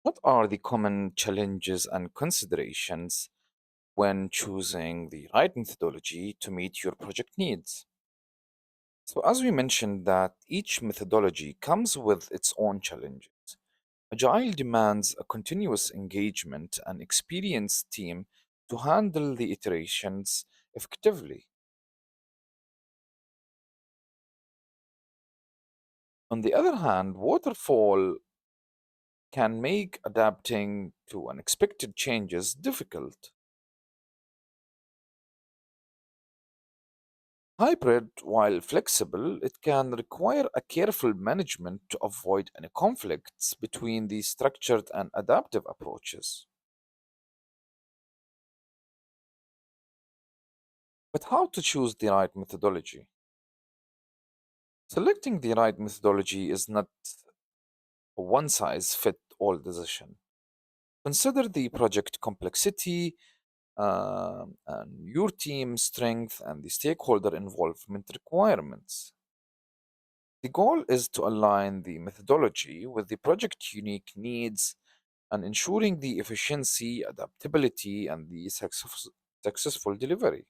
What are the common challenges and considerations when choosing the right methodology to meet your project needs? So, as we mentioned, that each methodology comes with its own challenges. Agile demands a continuous engagement and experienced team to handle the iterations effectively. On the other hand, Waterfall can make adapting to unexpected changes difficult. Hybrid, while flexible, it can require a careful management to avoid any conflicts between the structured and adaptive approaches. But how to choose the right methodology? Selecting the right methodology is not a one size fit all decision. Consider the project complexity, and your team strength and the stakeholder involvement requirements. The goal is to align the methodology with the project unique needs and ensuring the efficiency, adaptability, and the successful delivery.